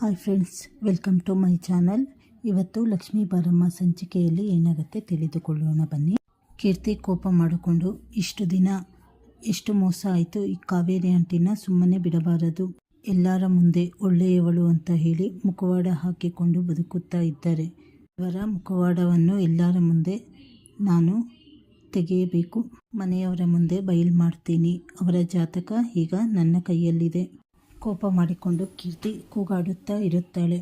Hi friends, welcome to my channel. ಇವತ್ತು ಲಕ್ಷ್ಮೀ ಬಾರಮ್ಮ ಸಂಚಿಕೆಯಲ್ಲಿ ಏನಾಗುತ್ತೆ ತಿಳಿದುಕೊಳ್ಳೋಣ ಬನ್ನಿ. ಕೀರ್ತಿ ಕೋಪ ಮಾಡಿಕೊಂಡು ಇಷ್ಟು ದಿನ ಎಷ್ಟು ಮೋಸ ಆಯಿತು, ಈ ಕಾವೇರಿ ಆಂಟಿನ ಸುಮ್ಮನೆ ಬಿಡಬಾರದು, ಎಲ್ಲರ ಮುಂದೆ ಒಳ್ಳೆಯವಳು ಅಂತ ಹೇಳಿ ಮುಖವಾಡ ಹಾಕಿಕೊಂಡು ಬದುಕುತ್ತಾ ಇದ್ದಾರೆ. ಅವರ ಮುಖವಾಡವನ್ನು ಎಲ್ಲರ ಮುಂದೆ ನಾನು ತೆಗೆಯಬೇಕು, ಮನೆಯವರ ಮುಂದೆ ಬಯಲು ಮಾಡ್ತೀನಿ. ಅವರ ಜಾತಕ ಈಗ ನನ್ನ ಕೈಯಲ್ಲಿದೆ. ಕೋಪ ಮಾಡಿಕೊಂಡು ಕೀರ್ತಿ ಕೂಗಾಡುತ್ತಾ ಇರುತ್ತಾಳೆ.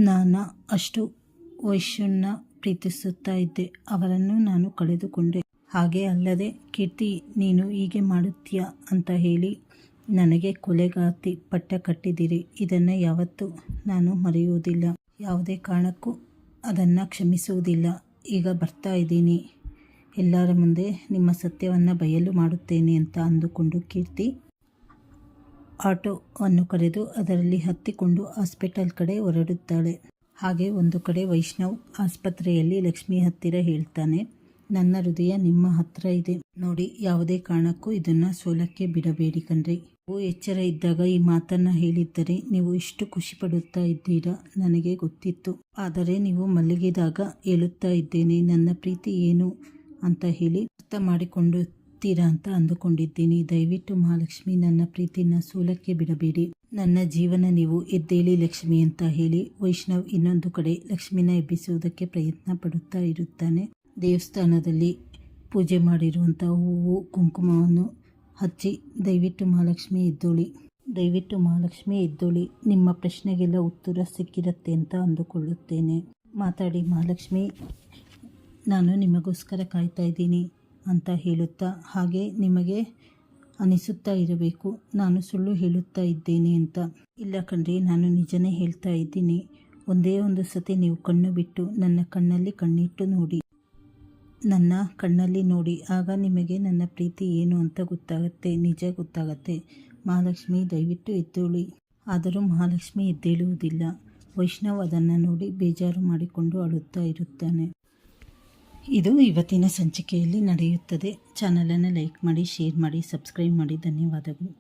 ನಾನು ಅಷ್ಟು ವೈಶ್ಯನ್ನ ಪ್ರೀತಿಸುತ್ತಾ ಇದ್ದೆ, ಅವರನ್ನು ನಾನು ಕಳೆದುಕೊಂಡೆ. ಹಾಗೆ ಅಲ್ಲದೆ ಕೀರ್ತಿ, ನೀನು ಹೀಗೆ ಮಾಡುತ್ತೀಯಾ ಅಂತ ಹೇಳಿ ನನಗೆ ಕೊಲೆಗಾತಿ ಪಟ್ಟ ಕಟ್ಟಿದಿರಿ. ಇದನ್ನು ಯಾವತ್ತೂ ನಾನು ಮರೆಯುವುದಿಲ್ಲ, ಯಾವುದೇ ಕಾರಣಕ್ಕೂ ಅದನ್ನು ಕ್ಷಮಿಸುವುದಿಲ್ಲ. ಈಗ ಬರ್ತಾ ಇದ್ದೀನಿ, ಎಲ್ಲರ ಮುಂದೆ ನಿಮ್ಮ ಸತ್ಯವನ್ನು ಬಯಲು ಮಾಡುತ್ತೇನೆ ಅಂತ ಅಂದುಕೊಂಡು ಕೀರ್ತಿ ಆಟೋವನ್ನು ಕರೆದು ಅದರಲ್ಲಿ ಹತ್ತಿಕೊಂಡು ಹಾಸ್ಪಿಟಲ್ ಕಡೆ ಹೊರಡುತ್ತಾಳೆ. ಹಾಗೆ ಒಂದು ಕಡೆ ವೈಷ್ಣವ್ ಆಸ್ಪತ್ರೆಯಲ್ಲಿ ಲಕ್ಷ್ಮಿ ಹತ್ತಿರ ಹೇಳ್ತಾನೆ, ನನ್ನ ಹೃದಯ ನಿಮ್ಮ ಹತ್ರ ಇದೆ ನೋಡಿ, ಯಾವುದೇ ಕಾರಣಕ್ಕೂ ಇದನ್ನು ಸೋಲಕ್ಕೆ ಬಿಡಬೇಡಿ ಕಣ್ರಿ. ನೀವು ಎಚ್ಚರ ಇದ್ದಾಗ ಈ ಮಾತನ್ನು ಹೇಳಿದ್ದರೆ ನೀವು ಇಷ್ಟು ಖುಷಿ ಪಡುತ್ತಾ ಇದ್ದೀರಾ ನನಗೆ ಗೊತ್ತಿತ್ತು. ಆದರೆ ನೀವು ಮಲಗಿದಾಗ ಹೇಳುತ್ತಾ ಇದ್ದೇನೆ ನನ್ನ ಪ್ರೀತಿ ಏನು ಅಂತ ಹೇಳಿ ಅರ್ಥ ಮಾಡಿಕೊಂಡುತ್ತೀರಾ ಅಂತ ಅಂದುಕೊಂಡಿದ್ದೀನಿ. ದಯವಿಟ್ಟು ಮಹಾಲಕ್ಷ್ಮಿ, ನನ್ನ ಪ್ರೀತಿನ ಸೋಲಕ್ಕೆ ಬಿಡಬೇಡಿ, ನನ್ನ ಜೀವನ ನೀವು ಎದ್ದೇಳಿ ಲಕ್ಷ್ಮಿ ಅಂತ ಹೇಳಿ ವೈಷ್ಣವ್ ಇನ್ನೊಂದು ಕಡೆ ಲಕ್ಷ್ಮಿನ ಎಬ್ಬಿಸುವುದಕ್ಕೆ ಪ್ರಯತ್ನ ಪಡುತ್ತಾ ಇರುತ್ತಾನೆ. ದೇವಸ್ಥಾನದಲ್ಲಿ ಪೂಜೆ ಮಾಡಿರುವಂಥ ಹೂವು ಕುಂಕುಮವನ್ನು ಹಚ್ಚಿ, ದಯವಿಟ್ಟು ಮಹಾಲಕ್ಷ್ಮಿ ಎದ್ದೋಳಿ, ದಯವಿಟ್ಟು ಮಹಾಲಕ್ಷ್ಮಿ ಎದ್ದೋಳಿ, ನಿಮ್ಮ ಪ್ರಶ್ನೆಗೆಲ್ಲ ಉತ್ತರ ಸಿಕ್ಕಿರುತ್ತೆ ಅಂತ ಅಂದುಕೊಳ್ಳುತ್ತೇನೆ. ಮಾತಾಡಿ ಮಹಾಲಕ್ಷ್ಮಿ, ನಾನು ನಿಮಗೋಸ್ಕರ ಕಾಯ್ತಾ ಇದ್ದೀನಿ ಅಂತ ಹೇಳುತ್ತಾ, ಹಾಗೆ ನಿಮಗೆ ಅನಿಸುತ್ತಾ ಇರಬೇಕು ನಾನು ಸುಳ್ಳು ಹೇಳುತ್ತಾ ಇದ್ದೇನೆ ಅಂತ. ಇಲ್ಲ ಕಣ್ರಿ, ನಾನು ನಿಜನೇ ಹೇಳ್ತಾ ಇದ್ದೀನಿ. ಒಂದೇ ಒಂದು ಸತಿ ನೀವು ಕಣ್ಣು ಬಿಟ್ಟು ನನ್ನ ಕಣ್ಣಲ್ಲಿ ಕಣ್ಣಿಟ್ಟು ನೋಡಿ, ನನ್ನ ಕಣ್ಣಲ್ಲಿ ನೋಡಿ, ಆಗ ನಿಮಗೆ ನನ್ನ ಪ್ರೀತಿ ಏನು ಅಂತ ಗೊತ್ತಾಗುತ್ತೆ, ನಿಜ ಗೊತ್ತಾಗುತ್ತೆ. ಮಹಾಲಕ್ಷ್ಮಿ ದಯವಿಟ್ಟು ಎದ್ದೇಳಿ. ಆದರೂ ಮಹಾಲಕ್ಷ್ಮಿ ಎದ್ದೇಳುವುದಿಲ್ಲ. ವೈಷ್ಣವ್ ಅದನ್ನು ನೋಡಿ ಬೇಜಾರು ಮಾಡಿಕೊಂಡು ಅಳುತ್ತಾ ಇರುತ್ತಾನೆ. ಇದು ಇವತ್ತಿನ ಸಂಚಿಕೆಯಲ್ಲಿ ನಡೆಯುತ್ತದೆ. ಚಾನಲನ್ನು ಲೈಕ್ ಮಾಡಿ, ಶೇರ್ ಮಾಡಿ, ಸಬ್ಸ್ಕ್ರೈಬ್ ಮಾಡಿ. ಧನ್ಯವಾದಗಳು.